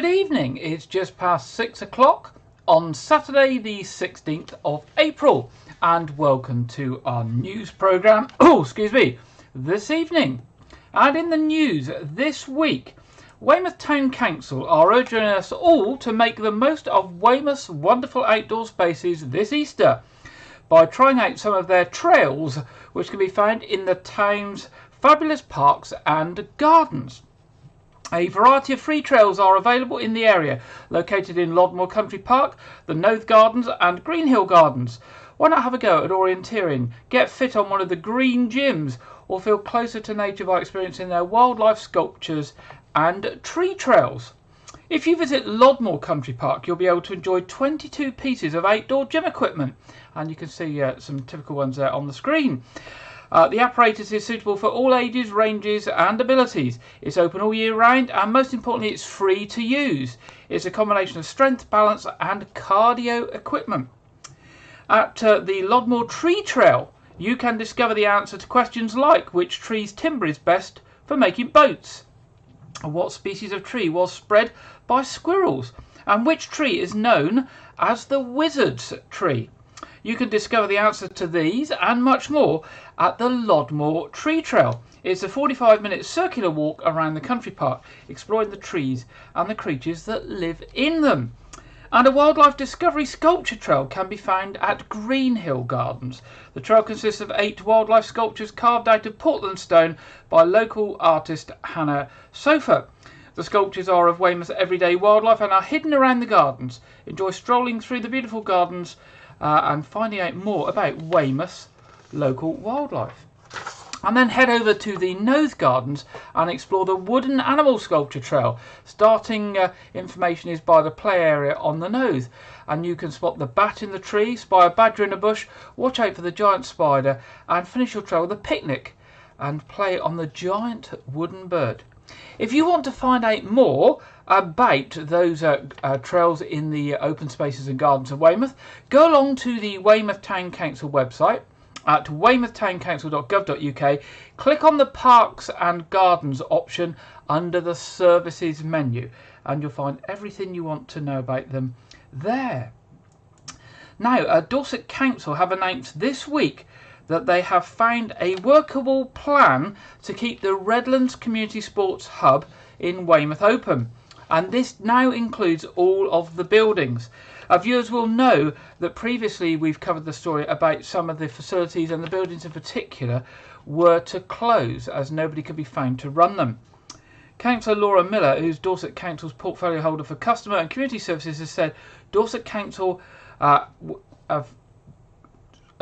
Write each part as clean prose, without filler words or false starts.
good evening. It's just past 6 o'clock on Saturday the 16th of April, and welcome to our news programme, this evening. And in the news this week, Weymouth Town Council are urging us all to make the most of Weymouth's wonderful outdoor spaces this Easter by trying out some of their trails, which can be found in the town's fabulous parks and gardens. A variety of free trails are available in the area, located in Lodmore Country Park, the Noath Gardens and Greenhill Gardens. Why not have a go at orienteering, get fit on one of the green gyms, or feel closer to nature by experiencing their wildlife sculptures and tree trails? If you visit Lodmore Country Park, you'll be able to enjoy 22 pieces of outdoor gym equipment, and you can see some typical ones there on the screen. The apparatus is suitable for all ages, ranges and abilities. It's open all year round, and most importantly it's free to use. It's a combination of strength, balance and cardio equipment. At the Lodmore Tree Trail, you can discover the answer to questions like which tree's timber is best for making boats, what species of tree was spread by squirrels, and which tree is known as the wizard's tree. You can discover the answer to these and much more at the Lodmore Tree Trail. It's a 45-minute circular walk around the country park, exploring the trees and the creatures that live in them. And a wildlife discovery sculpture trail can be found at Greenhill Gardens. The trail consists of 8 wildlife sculptures carved out of Portland stone by local artist Hannah Sofa. The sculptures are of Weymouth's everyday wildlife and are hidden around the gardens. Enjoy strolling through the beautiful gardens and finding out more about Weymouth's local wildlife. And then head over to the Noath Gardens and explore the wooden animal sculpture trail. Starting information is by the play area on the Noath, and you can spot the bat in the tree, spy a badger in a bush, watch out for the giant spider, and finish your trail with a picnic and play on the giant wooden bird. If you want to find out more about those trails in the open spaces and gardens of Weymouth, go along to the Weymouth Town Council website at weymouthtown.council.gov.uk, click on the Parks and Gardens option under the Services menu, and you'll find everything you want to know about them there. Now, Dorset Council have announced this week that they have found a workable plan to keep the Redlands Community Sports Hub in Weymouth open, and this now includes all of the buildings. Our viewers will know that previously we've covered the story about some of the facilities, and the buildings in particular were to close as nobody could be found to run them. Councillor Laura Miller, who's Dorset Council's portfolio holder for customer and community services, has said Dorset Council have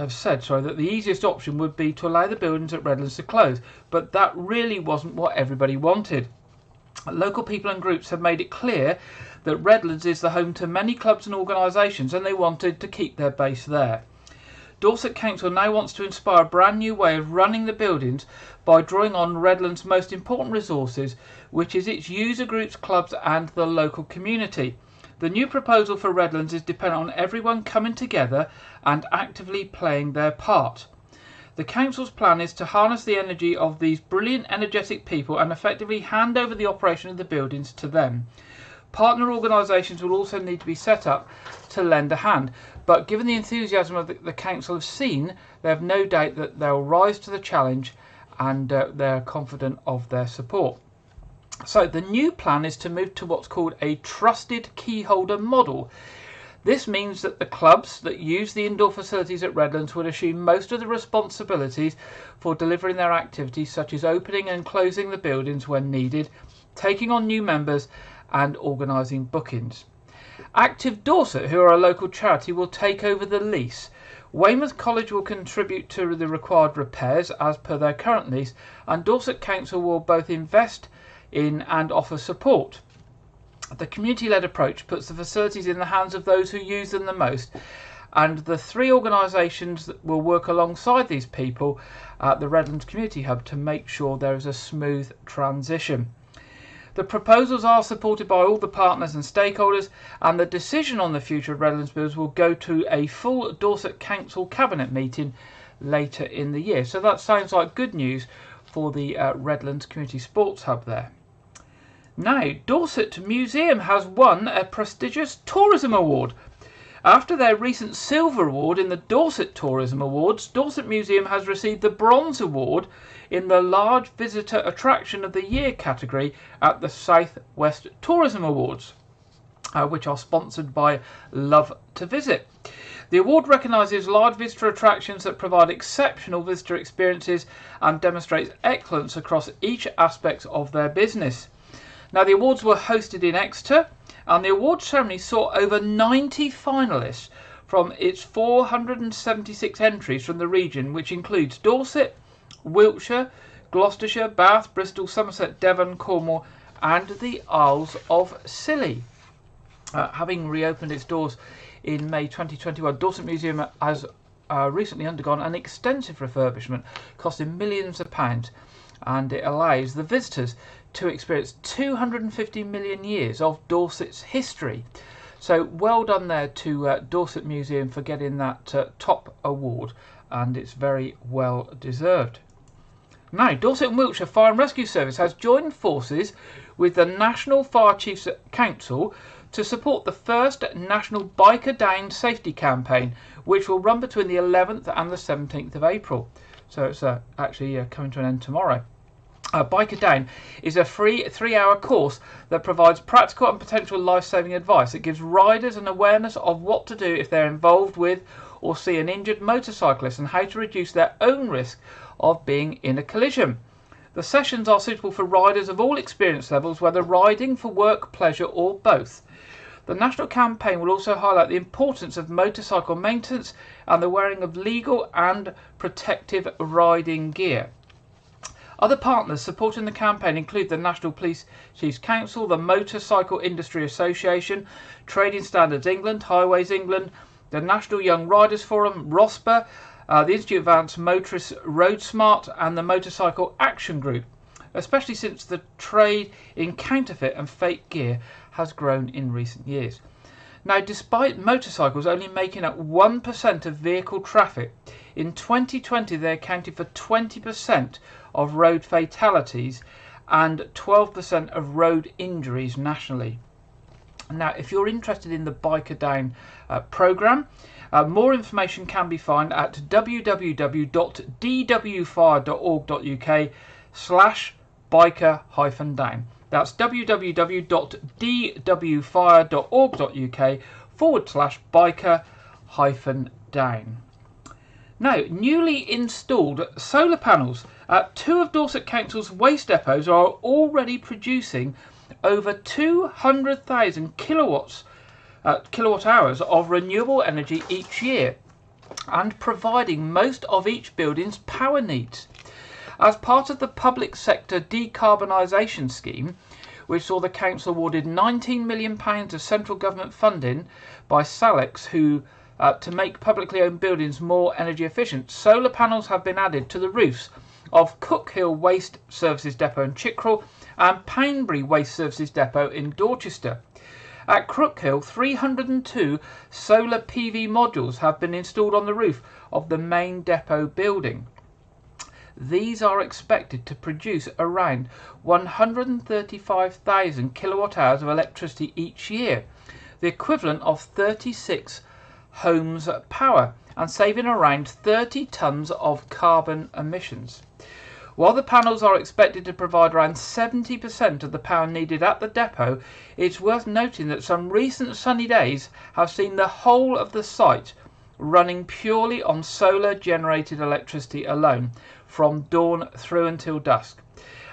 said that the easiest option would be to allow the buildings at Redlands to close, but that really wasn't what everybody wanted. Local people and groups have made it clear that Redlands is the home to many clubs and organisations, and they wanted to keep their base there. Dorset Council now wants to inspire a brand new way of running the buildings by drawing on Redlands' most important resources, which is its user groups, clubs and the local community. The new proposal for Redlands is dependent on everyone coming together and actively playing their part. The council's plan is to harness the energy of these brilliant, energetic people and effectively hand over the operation of the buildings to them. Partner organisations will also need to be set up to lend a hand, but given the enthusiasm of the council have seen, they have no doubt that they'll rise to the challenge, and they're confident of their support. So the new plan is to move to what's called a trusted key holder model. This means that the clubs that use the indoor facilities at Redlands would assume most of the responsibilities for delivering their activities, such as opening and closing the buildings when needed, taking on new members and organising bookings. Active Dorset, who are a local charity, will take over the lease. Weymouth College will contribute to the required repairs as per their current lease, and Dorset Council will both invest in and offer support. The community-led approach puts the facilities in the hands of those who use them the most, and the 3 organisations that will work alongside these people at the Redlands Community Hub to make sure there is a smooth transition. The proposals are supported by all the partners and stakeholders, and the decision on the future of Redlands Builds will go to a full Dorset Council Cabinet meeting later in the year. So that sounds like good news for the Redlands Community Sports Hub there. Now, Dorset Museum has won a prestigious tourism award. After their recent silver award in the Dorset Tourism Awards, Dorset Museum has received the bronze award in the Large Visitor Attraction of the Year category at the South West Tourism Awards, which are sponsored by Love to Visit. The award recognises large visitor attractions that provide exceptional visitor experiences and demonstrates excellence across each aspect of their business. Now, the awards were hosted in Exeter, and the award ceremony saw over 90 finalists from its 476 entries from the region, which includes Dorset, Wiltshire, Gloucestershire, Bath, Bristol, Somerset, Devon, Cornwall and the Isles of Scilly. Having reopened its doors in May 2021, Dorset Museum has recently undergone an extensive refurbishment costing millions of pounds, and it allows the visitors to experience 250 million years of Dorset's history. So well done there to Dorset Museum for getting that top award, and it's very well deserved. Now, Dorset and Wiltshire Fire and Rescue Service has joined forces with the National Fire Chiefs Council to support the first National Biker Down Safety Campaign, which will run between the 11th and the 17th of April. So it's actually coming to an end tomorrow. Biker Down is a free 3-hour course that provides practical and potential life-saving advice. It gives riders an awareness of what to do if they're involved with or see an injured motorcyclist, and how to reduce their own risk of being in a collision. The sessions are suitable for riders of all experience levels, whether riding for work, pleasure or both. The national campaign will also highlight the importance of motorcycle maintenance and the wearing of legal and protective riding gear. Other partners supporting the campaign include the National Police Chiefs Council, the Motorcycle Industry Association, Trading Standards England, Highways England, the National Young Riders Forum, ROSPA, the Institute of Advanced Motorists Road Smart and the Motorcycle Action Group, especially since the trade in counterfeit and fake gear has grown in recent years. Now, despite motorcycles only making up 1% of vehicle traffic, in 2020 they accounted for 20% of road fatalities and 12% of road injuries nationally. Now, if you're interested in the Biker Down programme, more information can be found at www.dwfire.org.uk/biker-down. That's www.dwfire.org.uk/biker-down. Now, newly installed solar panels at 2 of Dorset Council's waste depots are already producing over 200,000 kilowatt hours of renewable energy each year, and providing most of each building's power needs. As part of the public sector decarbonisation scheme, which saw the council awarded £19 million of central government funding by Salex to make publicly owned buildings more energy efficient, solar panels have been added to the roofs of Cookhill Waste Services Depot in Chickerell and Poundbury Waste Services Depot in Dorchester. At Crookhill, 302 solar PV modules have been installed on the roof of the main depot building. These are expected to produce around 135,000 kilowatt hours of electricity each year, the equivalent of 36 homes' power, and saving around 30 tonnes of carbon emissions. While the panels are expected to provide around 70% of the power needed at the depot, it's worth noting that some recent sunny days have seen the whole of the site running purely on solar generated electricity alone, from dawn through until dusk.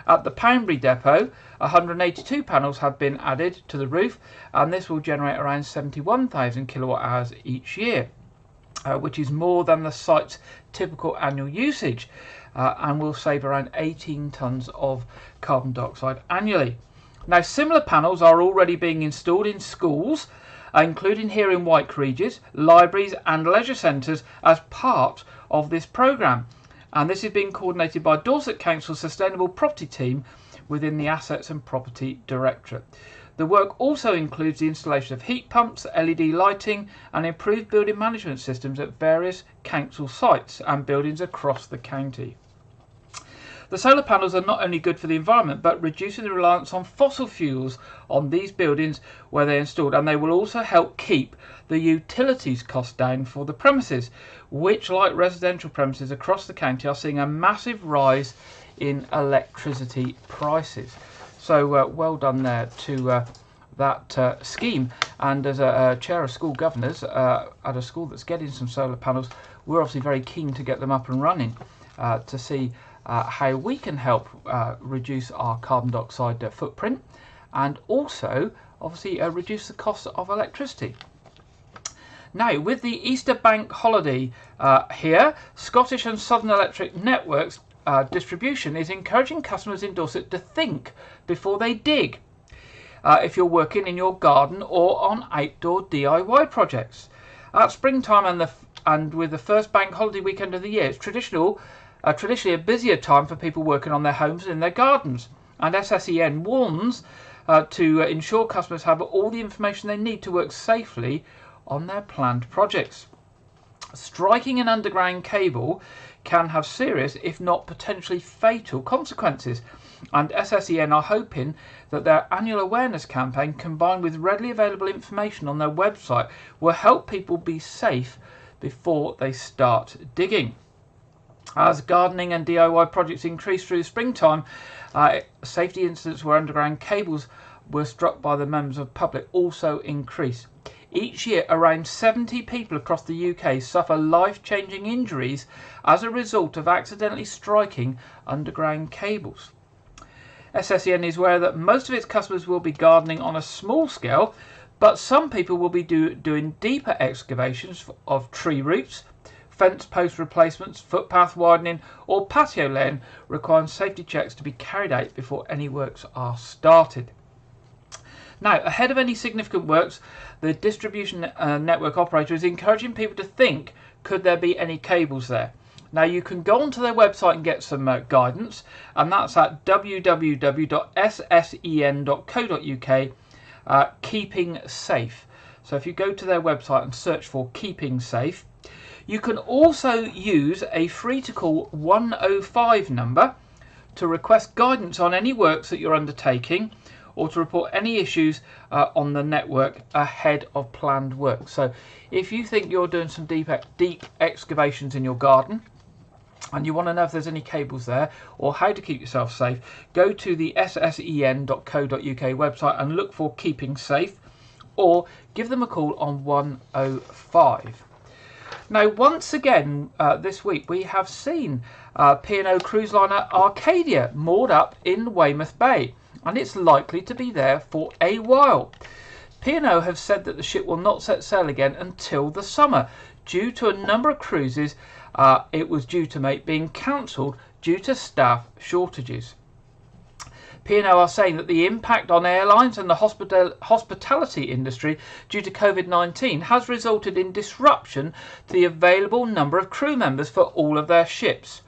At the Poundbury depot, 182 panels have been added to the roof, and this will generate around 71,000 kilowatt hours each year, which is more than the site's typical annual usage, and will save around 18 tonnes of carbon dioxide annually. Now, similar panels are already being installed in schools, including here in White Regis, libraries and leisure centres as part of this programme. And this is being coordinated by Dorset Council's Sustainable Property team within the Assets and Property Directorate. The work also includes the installation of heat pumps, LED lighting and improved building management systems at various council sites and buildings across the county. The solar panels are not only good for the environment, but reducing the reliance on fossil fuels on these buildings where they're installed, and they will also help keep the utilities cost down for the premises, which, like residential premises across the county, are seeing a massive rise in electricity prices. So well done there to that scheme. And as a chair of school governors at a school that's getting some solar panels, we're obviously very keen to get them up and running to see how we can help reduce our carbon dioxide footprint, and also obviously reduce the cost of electricity. Now, with the Easter bank holiday here, Scottish and Southern Electric Networks distribution is encouraging customers in Dorset to think before they dig if you're working in your garden or on outdoor DIY projects. At springtime and with the first bank holiday weekend of the year, it's traditionally a busier time for people working on their homes and in their gardens. And SSEN warns to ensure customers have all the information they need to work safely on their planned projects. Striking an underground cable can have serious, if not potentially fatal, consequences, and SSEN are hoping that their annual awareness campaign, combined with readily available information on their website, will help people be safe before they start digging. As gardening and DIY projects increase through the springtime, safety incidents where underground cables were struck by the members of the public also increase. Each year, around 70 people across the UK suffer life-changing injuries as a result of accidentally striking underground cables. SSEN is aware that most of its customers will be gardening on a small scale, but some people will be doing deeper excavations of tree roots, fence post replacements, footpath widening or patio laying, requiring safety checks to be carried out before any works are started. Now, ahead of any significant works, the distribution network operator is encouraging people to think, could there be any cables there? Now, you can go onto their website and get some guidance, and that's at www.ssen.co.uk, keeping safe. So if you go to their website and search for keeping safe, you can also use a free to call 105 number to request guidance on any works that you're undertaking, or to report any issues on the network ahead of planned work. So if you think you're doing some deep excavations in your garden and you want to know if there's any cables there or how to keep yourself safe, go to the ssen.co.uk website and look for keeping safe, or give them a call on 105. Now, once again this week we have seen P&O cruise liner Arcadia moored up in Weymouth Bay, and it's likely to be there for a while. P&O have said that the ship will not set sail again until the summer due to a number of cruises it was due to make being cancelled due to staff shortages. P&O are saying that the impact on airlines and the hospitality industry due to COVID-19 has resulted in disruption to the available number of crew members for all of their ships.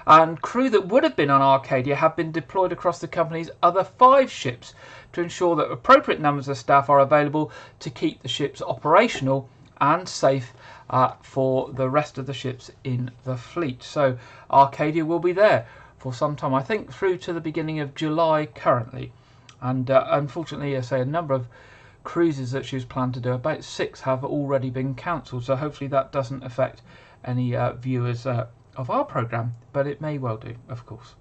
And crew that would have been on Arcadia have been deployed across the company's other 5 ships to ensure that appropriate numbers of staff are available to keep the ships operational and safe for the rest of the ships in the fleet. So Arcadia will be there for some time, I think through to the beginning of July currently. And unfortunately, I say a number of cruises that she was planned to do, about 6 have already been cancelled. So hopefully that doesn't affect any viewers of our programme, but it may well do, of course.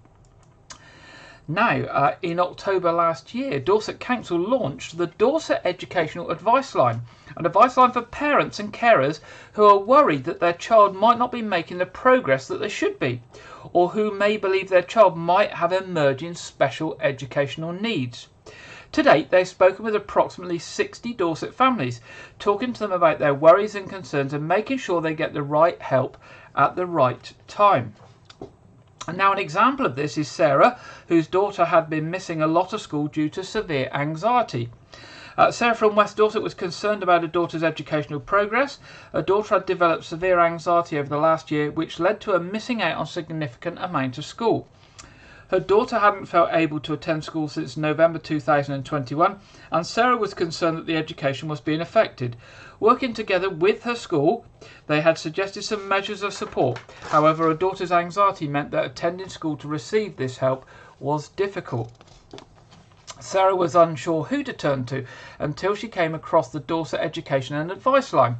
Now, in October last year, Dorset Council launched the Dorset Educational Advice Line, an advice line for parents and carers who are worried that their child might not be making the progress that they should be, or who may believe their child might have emerging special educational needs. To date, they've spoken with approximately 60 Dorset families, talking to them about their worries and concerns and making sure they get the right help at the right time. And now an example of this is Sarah, whose daughter had been missing a lot of school due to severe anxiety. Sarah from West Dorset was concerned about her daughter's educational progress. Her daughter had developed severe anxiety over the last year, which led to her missing out on a significant amount of school. Her daughter hadn't felt able to attend school since November 2021, and Sarah was concerned that the education was being affected. Working together with her school, they had suggested some measures of support. However, her daughter's anxiety meant that attending school to receive this help was difficult. Sarah was unsure who to turn to until she came across the Dorset Education and Advice Line.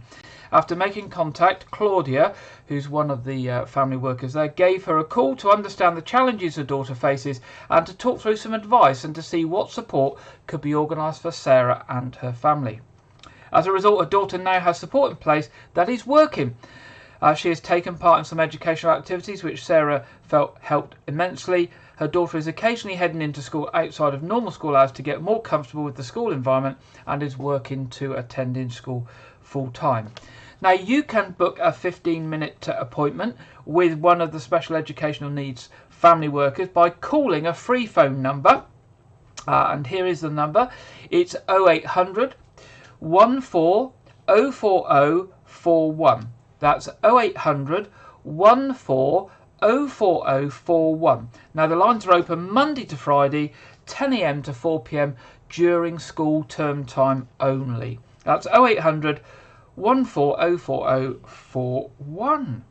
After making contact, Claudia, who's one of the family workers there, gave her a call to understand the challenges her daughter faces and to talk through some advice and to see what support could be organised for Sarah and her family. As a result, her daughter now has support in place that is working. She has taken part in some educational activities which Sarah felt helped immensely. Her daughter is occasionally heading into school outside of normal school hours to get more comfortable with the school environment and is working to attending school full time. Now you can book a 15-minute appointment with one of the special educational needs family workers by calling a free phone number, and here is the number. It's 0800 14040441. That's 0800 14040441. Now the lines are open Monday to Friday, 10 a.m. to 4 p.m. during school term time only. That's 0800 14040441.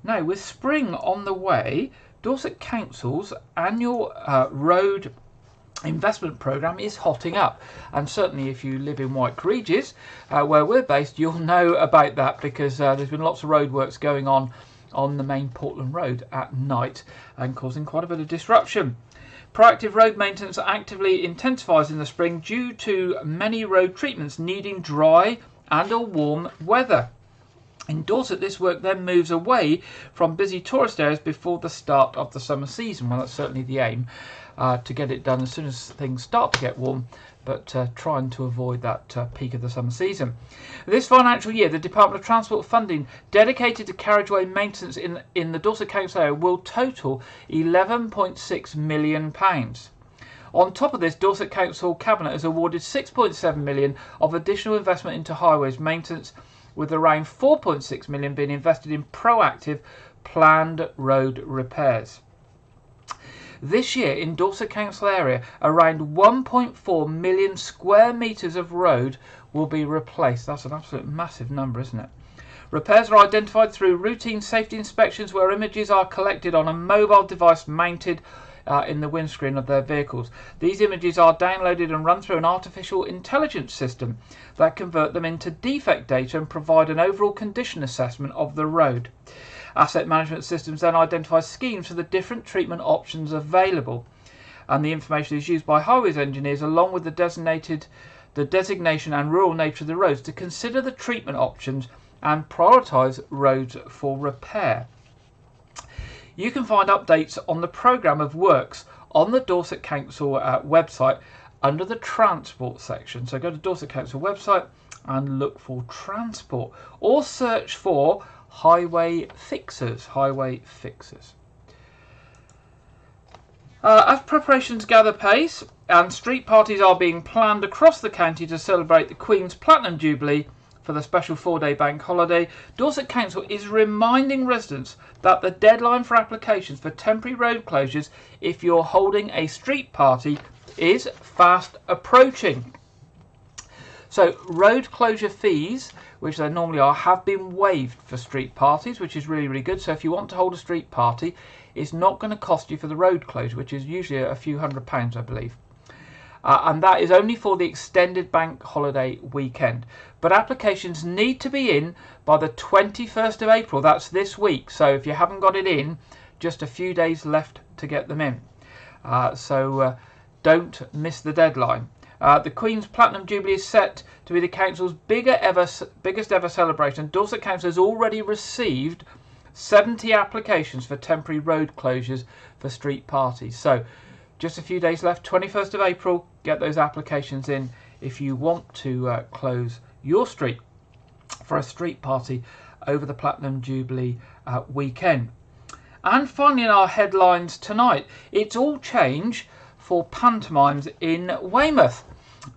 Now, with spring on the way, Dorset Council's annual road investment programme is hotting up, and certainly if you live in White Regis, where we're based, you'll know about that, because there's been lots of roadworks going on the main Portland Road at night and causing quite a bit of disruption. Proactive road maintenance actively intensifies in the spring due to many road treatments needing dry and or warm weather. In Dorset, this work then moves away from busy tourist areas before the start of the summer season. Well, that's certainly the aim, to get it done as soon as things start to get warm, but trying to avoid that peak of the summer season. This financial year, the Department of Transport funding dedicated to carriageway maintenance in the Dorset Council area will total £11.6 million. On top of this, Dorset Council Cabinet has awarded £6.7 million of additional investment into highways maintenance, with around £4.6 million being invested in proactive planned road repairs. This year in Dorset Council area, around 1.4 million square metres of road will be replaced. That's an absolute massive number, isn't it? Repairs are identified through routine safety inspections where images are collected on a mobile device mounted in the windscreen of their vehicles. These images are downloaded and run through an artificial intelligence system that convert them into defect data and provide an overall condition assessment of the road. Asset management systems then identify schemes for the different treatment options available, and the information is used by highways engineers along with the designation and rural nature of the roads to consider the treatment options and prioritise roads for repair. You can find updates on the programme of works on the Dorset Council website under the transport section. So go to Dorset Council website and look for transport, or search for highway fixers. As preparations gather pace and street parties are being planned across the county to celebrate the Queen's Platinum Jubilee for the special 4-day bank holiday, Dorset Council is reminding residents that the deadline for applications for temporary road closures if you're holding a street party is fast approaching. So road closure fees, which they normally are, have been waived for street parties, which is really, really good. So if you want to hold a street party, it's not going to cost you for the road closure, which is usually a few £100s, I believe. And that is only for the extended bank holiday weekend. But applications need to be in by the 21st of April. That's this week. So if you haven't got it in, just a few days left to get them in. So don't miss the deadline. The Queen's Platinum Jubilee is set to be the Council's biggest ever celebration. Dorset Council has already received 70 applications for temporary road closures for street parties. So just a few days left, 21st of April, get those applications in if you want to close your street for a street party over the Platinum Jubilee weekend. And finally, in our headlines tonight, it's all change for pantomimes in Weymouth.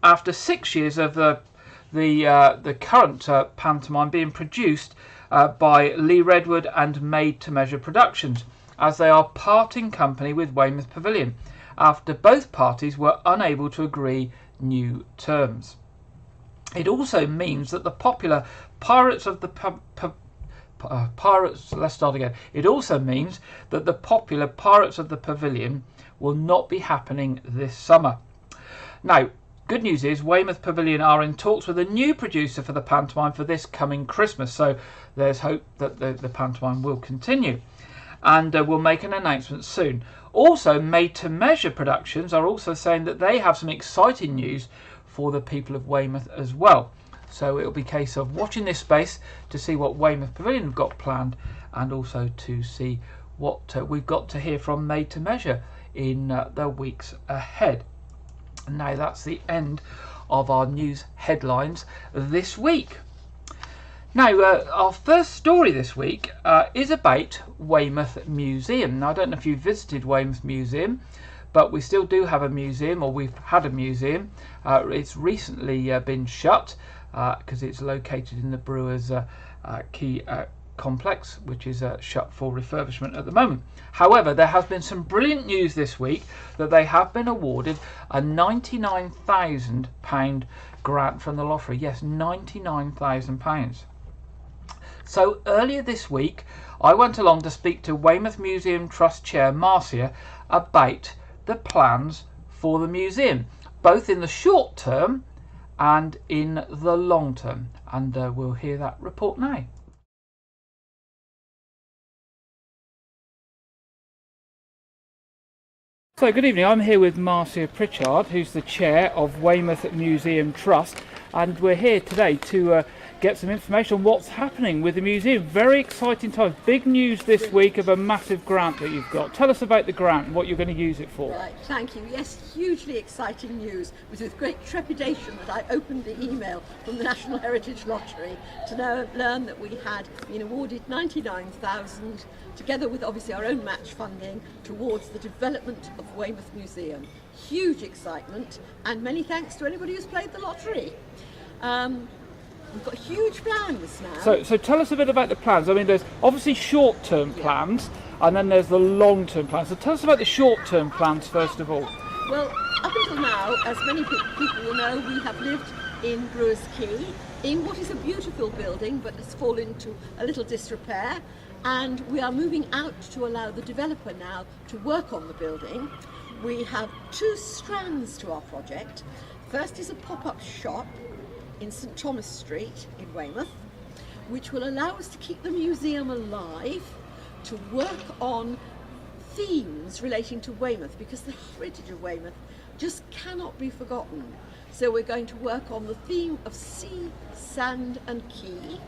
After 6 years of the current pantomime being produced by Lee Redwood and Made to Measure Productions, as they are parting company with Weymouth Pavilion after both parties were unable to agree new terms. It also means that the popular Pirates of the It also means that the popular Pirates of the Pavilion will not be happening this summer. Now, good news is Weymouth Pavilion are in talks with a new producer for the pantomime for this coming Christmas, so there's hope that the pantomime will continue, and we'll make an announcement soon. Also, Made to Measure Productions are also saying that they have some exciting news for the people of Weymouth as well. So it'll be a case of watching this space to see what Weymouth Pavilion have got planned, and also to see what we've got to hear from Made to Measure in the weeks ahead. Now that's the end of our news headlines this week. Now our first story this week is about Weymouth Museum. Now I don't know if you've visited Weymouth Museum, but we still do have a museum, or we've had a museum. It's recently been shut because it's located in the Brewers Quay complex, which is shut for refurbishment at the moment. However, there has been some brilliant news this week that they have been awarded a £99,000 grant from the lottery. Yes, £99,000. So earlier this week I went along to speak to Weymouth Museum Trust Chair Marcia about the plans for the museum, both in the short term and in the long term, and we'll hear that report now. So good evening, I'm here with Marcia Pritchard, who's the chair of Weymouth Museum Trust, and we're here today to get some information on what's happening with the museum. Very exciting times, big news this week of a massive grant that you've got. Tell us about the grant and what you're going to use it for. Right, thank you. Yes, hugely exciting news. It was with great trepidation that I opened the email from the National Heritage Lottery to learn that we had been awarded £99,000, together with obviously our own match funding, towards the development of Weymouth Museum. Huge excitement, and many thanks to anybody who's played the lottery. We've got huge plans now. So tell us a bit about the plans. I mean, there's obviously short-term plans, and then there's the long-term plans. So tell us about the short-term plans first of all. Well, up until now, as many people will know, we have lived in Brewers Quay, in what is a beautiful building, but has fallen into a little disrepair. And we are moving out to allow the developer now to work on the building. We have two strands to our project. First is a pop-up shop in St Thomas Street in Weymouth, which will allow us to keep the museum alive, to work on themes relating to Weymouth, because the heritage of Weymouth just cannot be forgotten. So we're going to work on the theme of sea, sand and quay.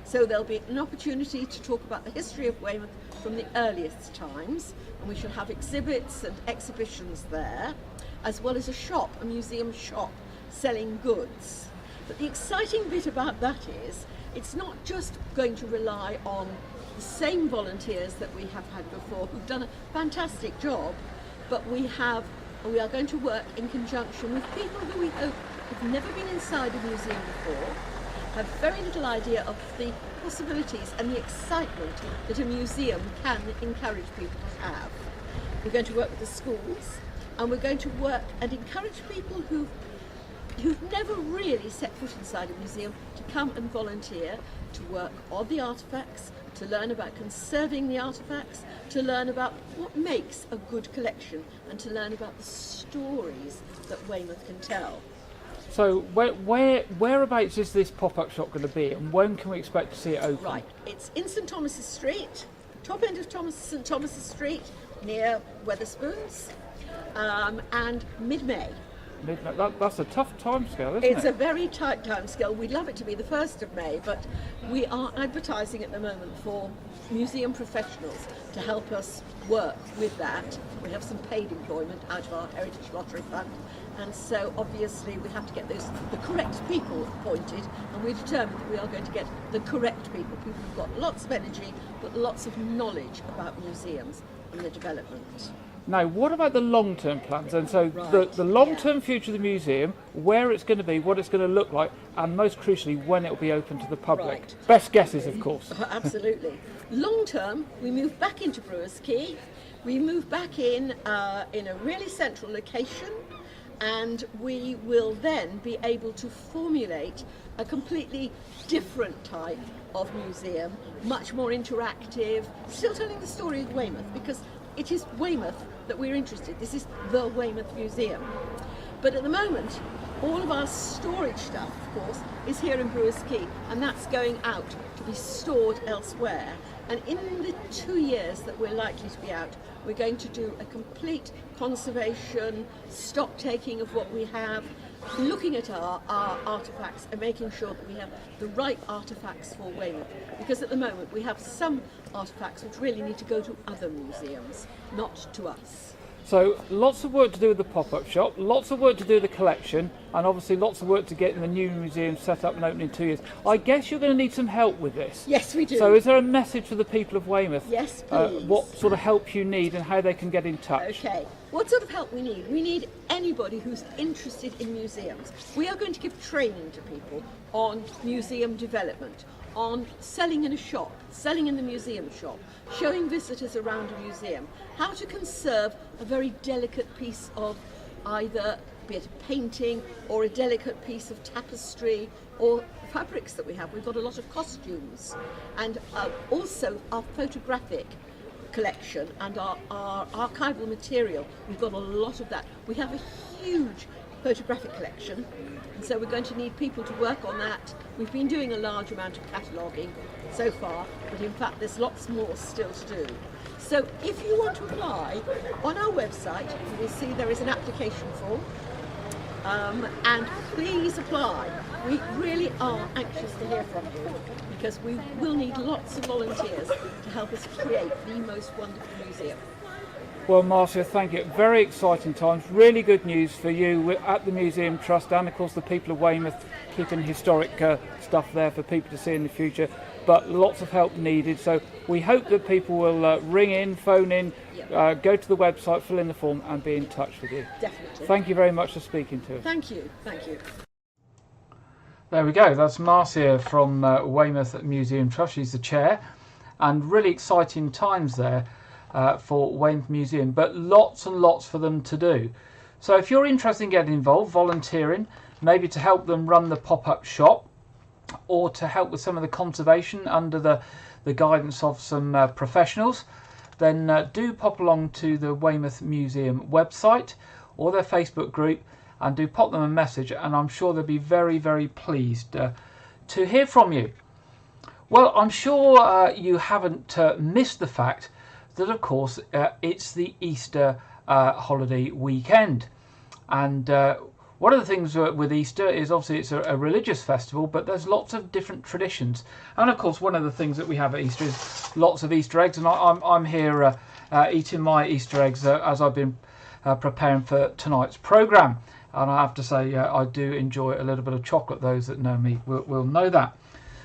So there'll be an opportunity to talk about the history of Weymouth from the earliest times, and we shall have exhibits and exhibitions there, as well as a shop, a museum shop, selling goods. But the exciting bit about that is, it's not just going to rely on the same volunteers that we have had before, who've done a fantastic job, but we are going to work in conjunction with people who we hope have never been inside a museum before, have very little idea of the possibilities and the excitement that a museum can encourage people to have. We're going to work with the schools, and we're going to work and encourage people who've never really set foot inside a museum to come and volunteer, to work on the artefacts, to learn about conserving the artefacts, to learn about what makes a good collection, and to learn about the stories that Weymouth can tell. So whereabouts is this pop-up shop going to be, and when can we expect to see it open? Right, it's in St Thomas's Street, top end of St Thomas's Street, near Wetherspoons, and mid-May. That's a tough timescale, isn't it? It's a very tight timescale. We'd love it to be the 1st of May, but we are advertising at the moment for museum professionals to help us work with that. We have some paid employment out of our Heritage Lottery Fund, and so obviously we have to get the correct people appointed, and we're determined that we are going to get the correct people who've got lots of energy but lots of knowledge about museums and their development. Now, what about the long-term plans? And so Right, the long-term future of the museum, where it's going to be, what it's going to look like, and most crucially, when it will be open to the public. Right. Best guesses, of course. Absolutely. Long term, we move back into Brewers Quay. We move back in a really central location, and we will then be able to formulate a completely different type of museum, much more interactive, still telling the story of Weymouth, because it is Weymouth that we're interested. This is the Weymouth Museum. But at the moment, all of our storage stuff, of course, is here in Brewers Quay, and that's going out to be stored elsewhere. And in the 2 years that we're likely to be out, we're going to do a complete conservation, stock taking of what we have, looking at our artefacts and making sure that we have the right artefacts for Weymouth. Because at the moment we have some artefacts which really need to go to other museums, not to us. So lots of work to do with the pop-up shop, lots of work to do with the collection, and obviously lots of work to get the new museum set up and open in 2 years. I guess you're going to need some help with this. Yes, we do. So is there a message for the people of Weymouth? Yes, please. What sort of help you need and how they can get in touch? Okay. What sort of help we need? We need anybody who's interested in museums. We are going to give training to people on museum development, on selling in a shop, selling in the museum shop, showing visitors around a museum, how to conserve a very delicate piece of either, be it a painting or a delicate piece of tapestry or fabrics that we have. We've got a lot of costumes, and also our photographic collection and our archival material. We've got a lot of that. We have a huge photographic collection, and so we're going to need people to work on that. We've been doing a large amount of cataloguing so far, but in fact there's lots more still to do. So if you want to apply, on our website you will see there is an application form, and please apply. We really are anxious to hear from you, because we will need lots of volunteers to help us create the most wonderful museum. Well, Marcia, thank you. Very exciting times. Really good news for you at the Museum Trust, and of course the people of Weymouth, keeping historic stuff there for people to see in the future. But lots of help needed. So we hope that people will ring in, phone in, go to the website, fill in the form, and be in touch with you. Definitely. Thank you very much for speaking to us. Thank you. Thank you. There we go. That's Marcia from Weymouth Museum Trust. She's the chair, and really exciting times there for Weymouth Museum, but lots and lots for them to do. So if you're interested in getting involved, volunteering, maybe to help them run the pop-up shop, or to help with some of the conservation under the guidance of some professionals, then do pop along to the Weymouth Museum website or their Facebook group and do pop them a message, and I'm sure they'll be very, very pleased to hear from you. Well, I'm sure you haven't missed the fact that, of course, it's the Easter holiday weekend. And one of the things with Easter is obviously it's a religious festival, but there's lots of different traditions. And of course, one of the things that we have at Easter is lots of Easter eggs. And I'm here eating my Easter eggs as I've been preparing for tonight's programme. And I have to say, I do enjoy a little bit of chocolate. Those that know me will know that.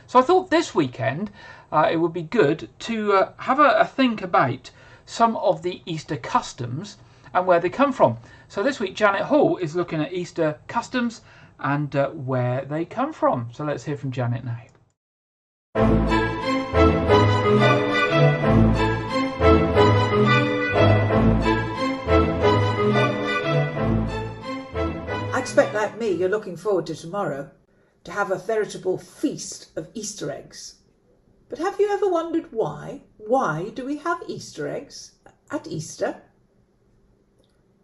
So I thought this weekend it would be good to have a think about some of the Easter customs and where they come from. So this week Janet Hall is looking at Easter customs and where they come from. So let's hear from Janet now. I expect, like me, you're looking forward to tomorrow, to have a veritable feast of Easter eggs. But have you ever wondered why? Why do we have Easter eggs at Easter?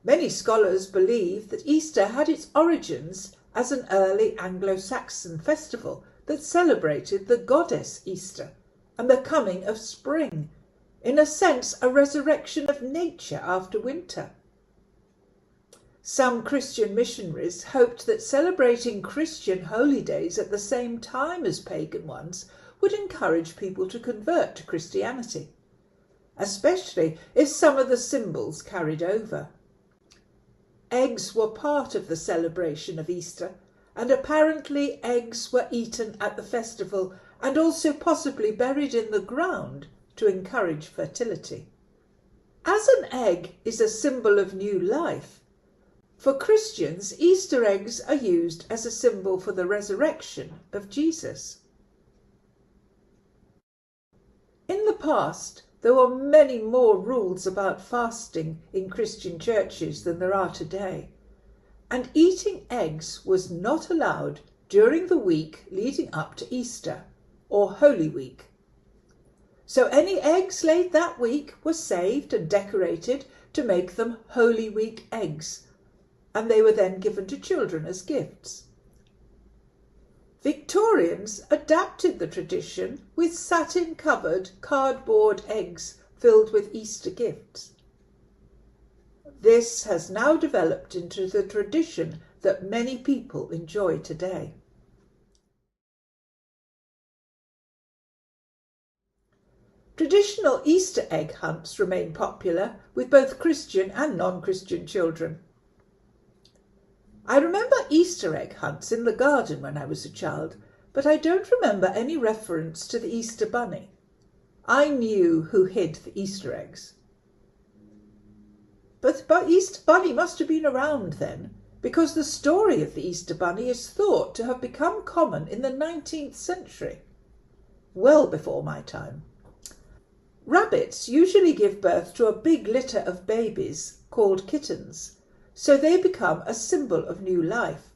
Many scholars believe that Easter had its origins as an early Anglo-Saxon festival that celebrated the goddess Easter and the coming of spring, in a sense a resurrection of nature after winter. Some Christian missionaries hoped that celebrating Christian holy days at the same time as pagan ones would encourage people to convert to Christianity, especially if some of the symbols carried over. Eggs were part of the celebration of Easter, and apparently eggs were eaten at the festival and also possibly buried in the ground to encourage fertility. As an egg is a symbol of new life, for Christians, Easter eggs are used as a symbol for the resurrection of Jesus. In the past, there were many more rules about fasting in Christian churches than there are today, and eating eggs was not allowed during the week leading up to Easter, or Holy Week. So any eggs laid that week were saved and decorated to make them Holy Week eggs, and they were then given to children as gifts. Victorians adapted the tradition with satin-covered cardboard eggs filled with Easter gifts. This has now developed into the tradition that many people enjoy today. Traditional Easter egg hunts remain popular with both Christian and non-Christian children. I remember Easter egg hunts in the garden when I was a child, but I don't remember any reference to the Easter bunny. I knew who hid the Easter eggs. But Easter bunny must have been around then, because the story of the Easter bunny is thought to have become common in the 19th century, well before my time. Rabbits usually give birth to a big litter of babies called kittens, so they become a symbol of new life.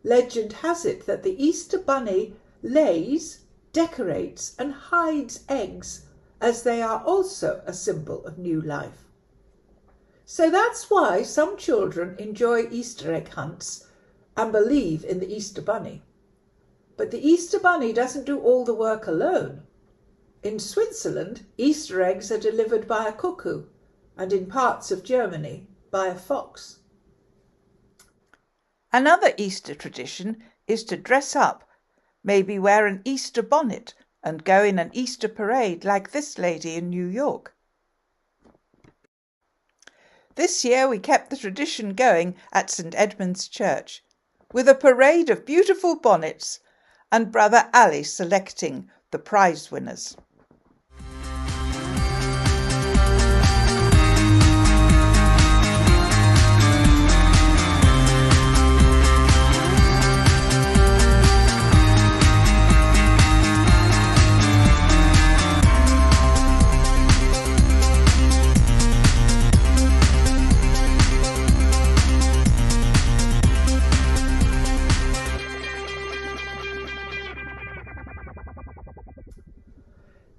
Legend has it that the Easter bunny lays, decorates and hides eggs, as they are also a symbol of new life. So that's why some children enjoy Easter egg hunts and believe in the Easter bunny. But the Easter bunny doesn't do all the work alone. In Switzerland, Easter eggs are delivered by a cuckoo, and in parts of Germany, by a fox. Another Easter tradition is to dress up, maybe wear an Easter bonnet and go in an Easter parade like this lady in New York. This year we kept the tradition going at St Edmund's Church, with a parade of beautiful bonnets and Brother Ali selecting the prize winners.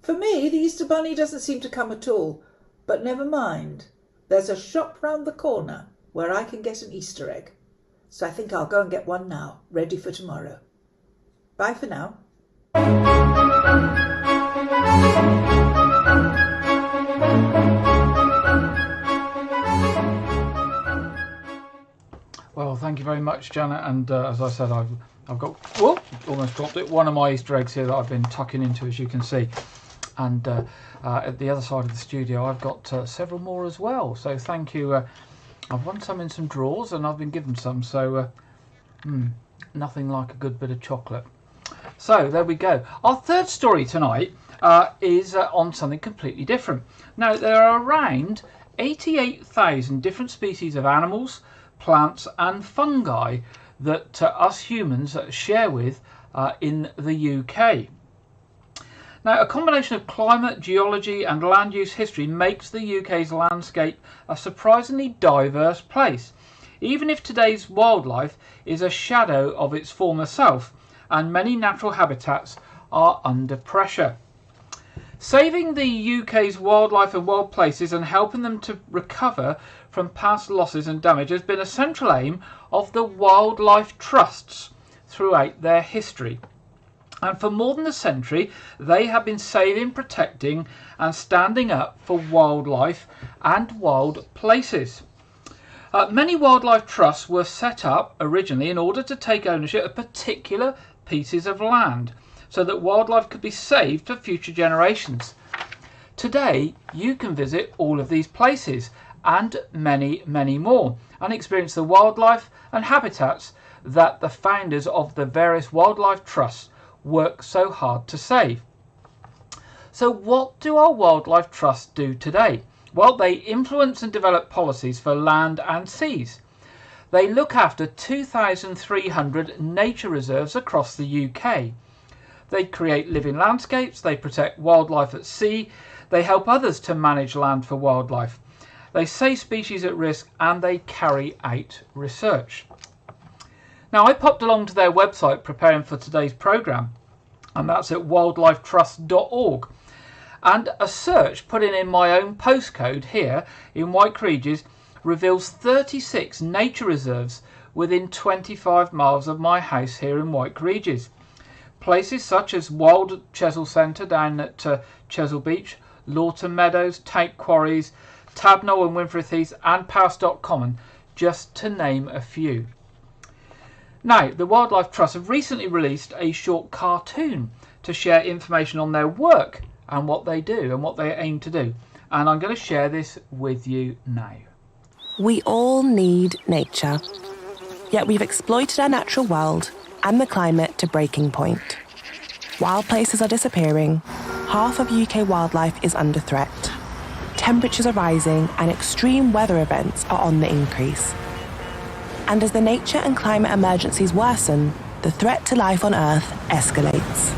For me, the Easter bunny doesn't seem to come at all, but never mind. There's a shop round the corner where I can get an Easter egg. So I think I'll go and get one now, ready for tomorrow. Bye for now. Well, thank you very much, Janet. And as I said, I've got almost dropped it. One of my Easter eggs here that I've been tucking into, as you can see. And at the other side of the studio, I've got several more as well. So thank you. I've won some in some draws, and I've been given some. So nothing like a good bit of chocolate. So there we go. Our third story tonight is on something completely different. Now, there are around 88,000 different species of animals, plants and fungi that us humans share with in the UK. Now, a combination of climate, geology and land use history makes the UK's landscape a surprisingly diverse place, even if today's wildlife is a shadow of its former self and many natural habitats are under pressure. Saving the UK's wildlife and wild places and helping them to recover from past losses and damage has been a central aim of the wildlife trusts throughout their history. And for more than a century, they have been saving, protecting and standing up for wildlife and wild places. Many wildlife trusts were set up originally in order to take ownership of particular pieces of land so that wildlife could be saved for future generations. Today, you can visit all of these places and many, many more and experience the wildlife and habitats that the founders of the various wildlife trusts work so hard to save. So what do our wildlife trusts do today? Well, they influence and develop policies for land and seas. They look after 2,300 nature reserves across the UK. They create living landscapes, they protect wildlife at sea, they help others to manage land for wildlife. They save species at risk, and they carry out research. Now, I popped along to their website preparing for today's programme, and that's at wildlifetrust.org. And a search putting in my own postcode here in White Regis reveals 36 nature reserves within 25 miles of my house here in White Regis. Places such as Wild Chesil Centre down at Chesil Beach, Lawton Meadows, Tate Quarries, Tabnall and Winfrith Heath, and Powerstock Common, just to name a few. Now, the Wildlife Trust have recently released a short cartoon to share information on their work and what they do and what they aim to do. And I'm going to share this with you now. We all need nature, yet we've exploited our natural world and the climate to breaking point. Wild places are disappearing, half of UK wildlife is under threat, temperatures are rising and extreme weather events are on the increase. And as the nature and climate emergencies worsen, the threat to life on Earth escalates.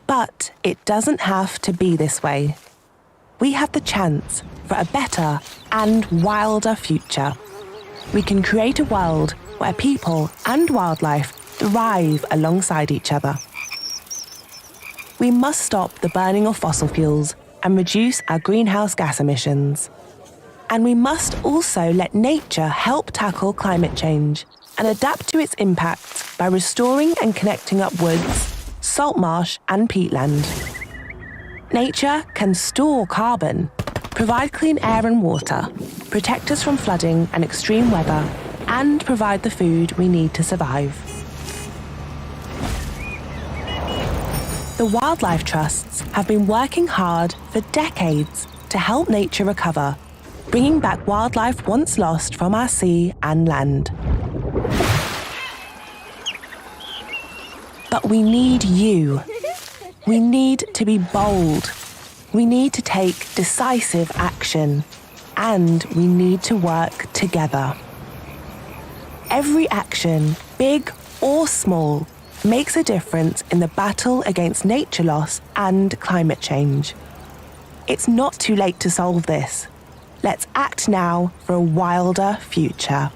But it doesn't have to be this way. We have the chance for a better and wilder future. We can create a world where people and wildlife thrive alongside each other. We must stop the burning of fossil fuels and reduce our greenhouse gas emissions. And we must also let nature help tackle climate change and adapt to its impacts by restoring and connecting up woods, salt marsh and peatland. Nature can store carbon, provide clean air and water, protect us from flooding and extreme weather, and provide the food we need to survive. The Wildlife Trusts have been working hard for decades to help nature recover, bringing back wildlife once lost from our sea and land. But we need you. We need to be bold. We need to take decisive action. And we need to work together. Every action, big or small, makes a difference in the battle against nature loss and climate change. It's not too late to solve this. Let's act now for a wilder future.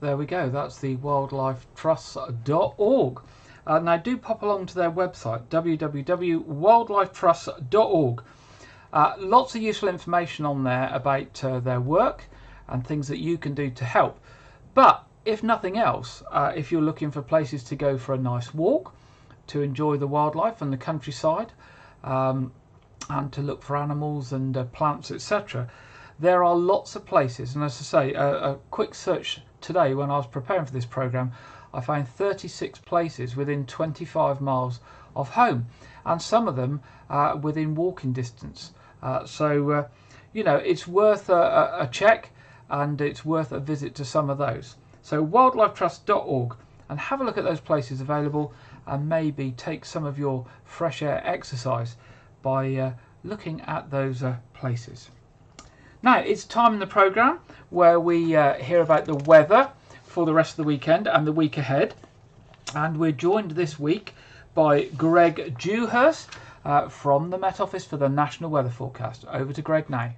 There we go, that's the wildlifetrust.org. Now do pop along to their website, www.wildlifetrust.org. Lots of useful information on there about their work and things that you can do to help. But if nothing else, if you're looking for places to go for a nice walk, to enjoy the wildlife and the countryside, and to look for animals and plants, etc., there are lots of places. And as I say, a quick search today when I was preparing for this programme, I found 36 places within 25 miles of home, and some of them within walking distance. So it's worth a check, and it's worth a visit to some of those. So wildlifetrust.org, and have a look at those places available, and maybe take some of your fresh air exercise by looking at those places. Now it's time in the programme where we hear about the weather for the rest of the weekend and the week ahead, and we're joined this week by Greg Dewhurst from the Met Office for the National Weather Forecast. Over to Greg now.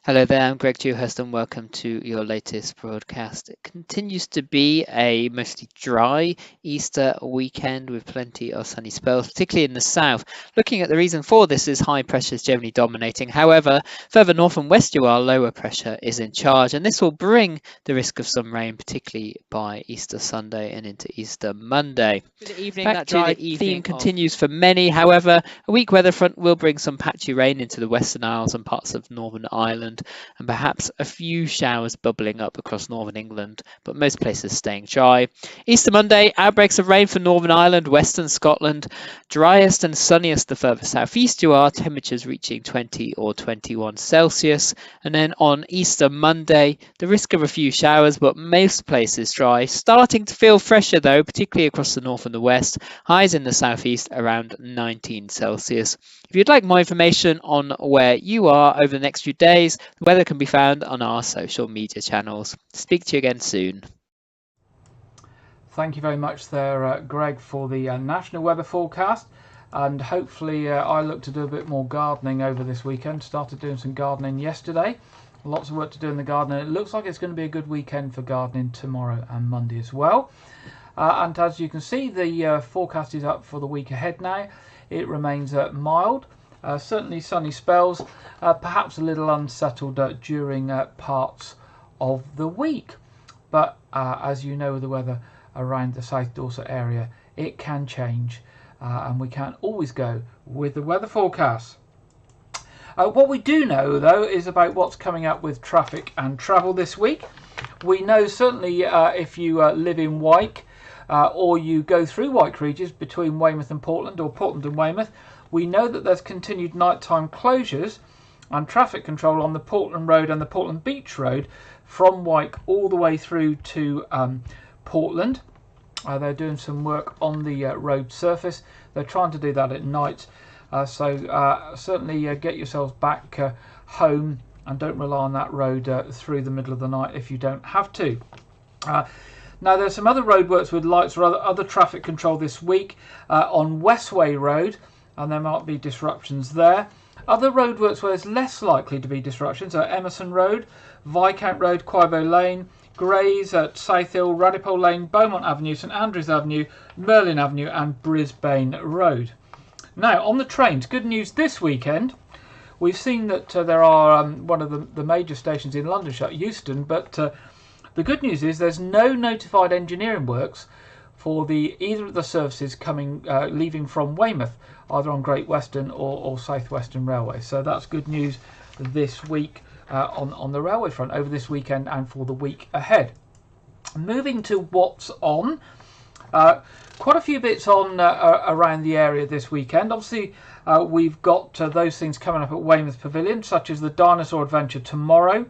Hello there, I'm Greg Dewhurst and welcome to your latest broadcast. It continues to be a mostly dry Easter weekend with plenty of sunny spells, particularly in the south. Looking at the reason for this is high pressure is generally dominating. However, further north and west you are, lower pressure is in charge, and this will bring the risk of some rain, particularly by Easter Sunday and into Easter Monday. The evening, that dry theme continues for many. However, a weak weather front will bring some patchy rain into the Western Isles and parts of Northern Ireland Portland, and perhaps a few showers bubbling up across northern England, but most places staying dry. Easter Monday, outbreaks of rain for Northern Ireland, western Scotland, driest and sunniest the further southeast you are, temperatures reaching 20 or 21 Celsius. And then on Easter Monday, the risk of a few showers, but most places dry. Starting to feel fresher though, particularly across the north and the west. Highs in the southeast around 19 Celsius. If you'd like more information on where you are over the next few days, the weather can be found on our social media channels. Speak to you again soon. Thank you very much there, Greg, for the national weather forecast. And hopefully I look to do a bit more gardening over this weekend. Started doing some gardening yesterday. Lots of work to do in the garden. And it looks like it's going to be a good weekend for gardening tomorrow and Monday as well. And as you can see, the forecast is up for the week ahead now. It remains mild, certainly sunny spells, perhaps a little unsettled during parts of the week. But as you know, the weather around the South Dorset area, it can change, and we can't always go with the weather forecast. What we do know, though, is about what's coming up with traffic and travel this week. We know certainly if you live in Wyke, or you go through Wyke Regis between Weymouth and Portland, or Portland and Weymouth, we know that there's continued nighttime closures and traffic control on the Portland Road and the Portland Beach Road from Wyke all the way through to Portland. They're doing some work on the road surface. They're trying to do that at night. So certainly get yourselves back home and don't rely on that road through the middle of the night if you don't have to. Now there's some other roadworks with lights or other traffic control this week on Westway Road, and there might be disruptions there. Other roadworks where there's less likely to be disruptions are Emerson Road, Viscount Road, Quibo Lane, Grays at South Hill, Radipole Lane, Beaumont Avenue, St Andrews Avenue, Merlin Avenue and Brisbane Road. Now on the trains, good news this weekend. We've seen that there are one of the major stations in London shut, Euston, but the good news is there's no notified engineering works for either of the services leaving from Weymouth, either on Great Western or South Western Railway. So that's good news this week on the railway front over this weekend and for the week ahead. Moving to what's on, quite a few bits on around the area this weekend. Obviously, we've got those things coming up at Weymouth Pavilion, such as the Dinosaur Adventure tomorrow.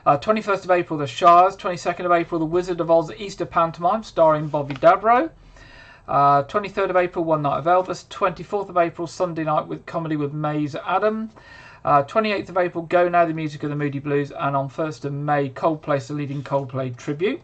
21st of April, the Shires. 22nd of April, the Wizard of Oz Easter Pantomime, starring Bobby Dabro. 23rd of April, One Night of Elvis. 24th of April, Sunday night with comedy with Maze Adam. 28th of April, Go Now, the music of the Moody Blues. And on 1st of May, Coldplay, the leading Coldplay tribute.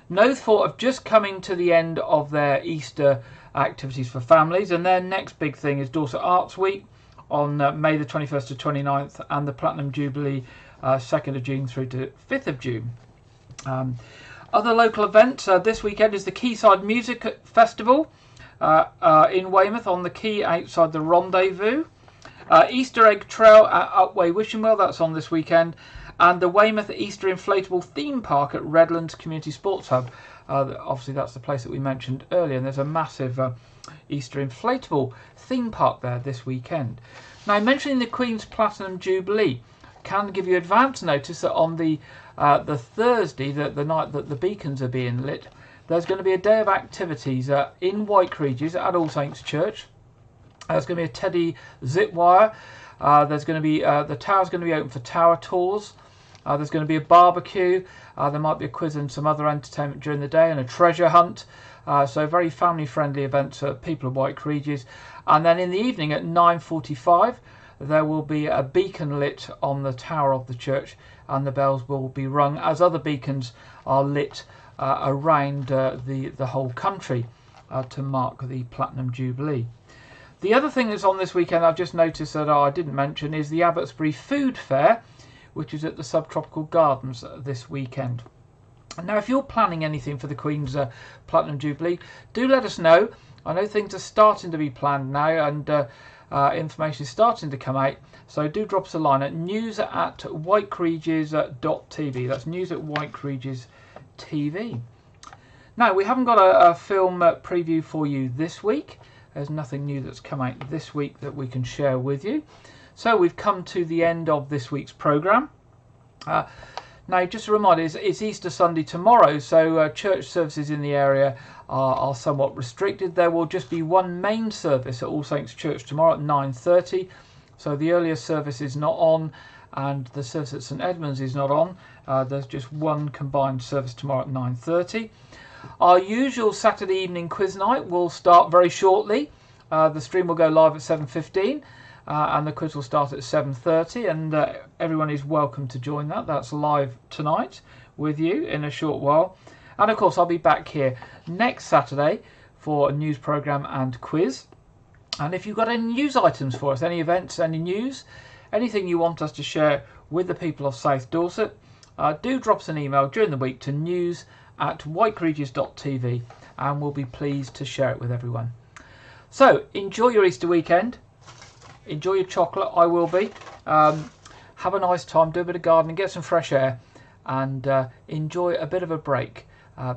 Northport have just coming to the end of their Easter activities for families, and their next big thing is Dorset Arts Week on May the 21st to 29th, and the Platinum Jubilee 2nd of June through to 5th of June. Other local events this weekend is the Quayside Music Festival in Weymouth on the quay outside the Rendezvous. Easter Egg Trail at Upway Wishing Well, that's on this weekend. And the Weymouth Easter Inflatable Theme Park at Redlands Community Sports Hub. Obviously that's the place that we mentioned earlier, and there's a massive Easter Inflatable theme park there this weekend. Now, mentioning the Queen's Platinum Jubilee, can give you advance notice that on the Thursday, the night that the beacons are being lit, there's going to be a day of activities in Wyke Regis at All Saints Church. There's going to be a Teddy zip wire. There's going to be the tower's going to be open for tower tours. There's going to be a barbecue. There might be a quiz and some other entertainment during the day and a treasure hunt. So very family-friendly events for people of Wyke Regis. And then in the evening at 9:45, there will be a beacon lit on the tower of the church, and the bells will be rung as other beacons are lit around the whole country to mark the Platinum Jubilee. The other thing that's on this weekend I've just noticed that I didn't mention is the Abbotsbury Food Fair, which is at the Subtropical Gardens this weekend. Now, if you're planning anything for the Queen's Platinum Jubilee, do let us know. I know things are starting to be planned now, and information is starting to come out. So do drop us a line at news@wykeregis.tv. That's news@wykeregis.tv. Now, we haven't got a film preview for you this week. There's nothing new that's come out this week that we can share with you. So we've come to the end of this week's programme. Now, just a reminder, it's Easter Sunday tomorrow, so church services in the area are somewhat restricted. There will just be one main service at All Saints Church tomorrow at 9:30. So the earlier service is not on, and the service at St Edmunds is not on. There's just one combined service tomorrow at 9:30. Our usual Saturday evening quiz night will start very shortly. The stream will go live at 7:15. And the quiz will start at 7:30, and everyone is welcome to join that. That's live tonight with you in a short while. And of course, I'll be back here next Saturday for a news programme and quiz. And if you've got any news items for us, any events, any news, anything you want us to share with the people of South Dorset, do drop us an email during the week to news@whitecourageous.tv, and we'll be pleased to share it with everyone. So, enjoy your Easter weekend. Enjoy your chocolate, I will be. Have a nice time, do a bit of gardening, get some fresh air, and enjoy a bit of a break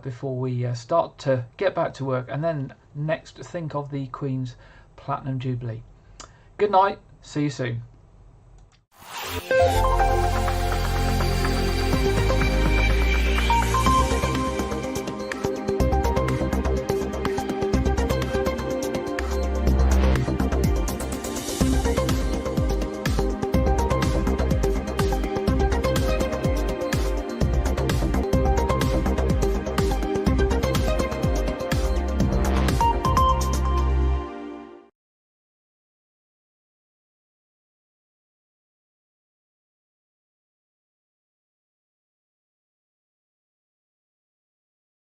before we start to get back to work, and then next think of the Queen's Platinum Jubilee. Good night, see you soon.